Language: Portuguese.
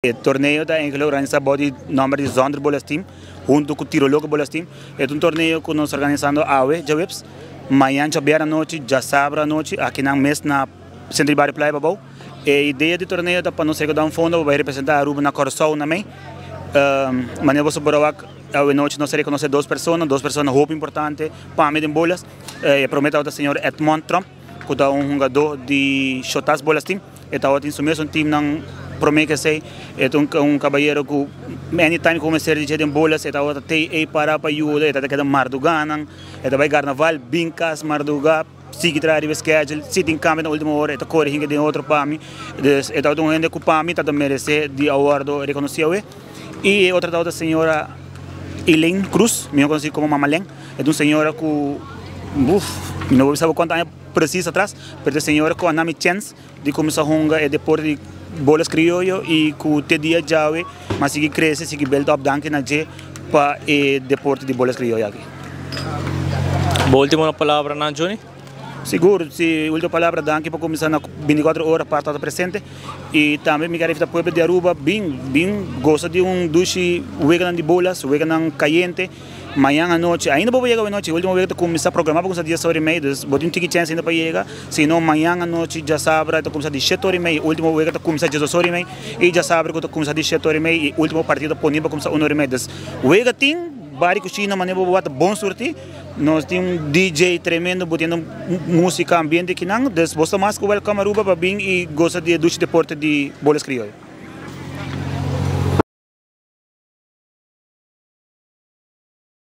El torneo está organizado por el nombre de Zonder Bolas Team, junto con Tiroloco Bolas Team. Es un torneo que nos organizando AWE, Jawebs. Mañana, a noite, já sábado à noite, aqui na mês na Centro de Barrio Playa Babou. A ideia do torneio é para nós dar um fundo, vai representar a Aruba na Coração também. Maneira você pode a noite nós reconhecer duas pessoas roupa importante, para mim de bolas. Prometo ao senhor Edmond Trump, que é um jogador de Shotas Bolas Team. Está outro mesmo time não promete que sei, é um cabalheiro que anytime começar a dizer em bolas, está outro tem para ajuda, está cada Marduganan, está vai carnaval, bincas Marduga, sigue trai de schedule, sit em campo na última hora, está correndo de outro para mim, está outro ainda que para mim está merece de award reconhecido. E outra senhora Elaine Cruz, me conheci como Mamalén, é uma senhora que não sabe quanto é preciso atrás, mas a senhora com a nome chance de começar a jogar é deporte de bolas criollo e que te dia já mas sigue cresce, sigue build up danke na je para o deporte de bolas criollo aqui. Boa última palavra na Johnny? Seguro, se a última palavra danke para começar na 24 horas para estar presente e também me quero para o povo de Aruba bem gosta de duche vegan de bolas, vegan caliente. Amanhã à noite, ainda vou chegar à noite, a última vez que começar a programar para começar 10 horas e meia, vou ter um ticket chance ainda para chegar, senão amanhã à noite já sabe que começar 17 horas e meia, a última vez que começar 18 horas e meia, e já sabe que começar 17 horas e meia, e a última partida disponível para começar 1 hora e meia. O Ega tem várias cochinas, mas não vou bom sorte, nós temos um DJ tremendo, botando música ambiente que não, você mais que welcome a Aruba para vir e gosta de deporte de bolas criollas.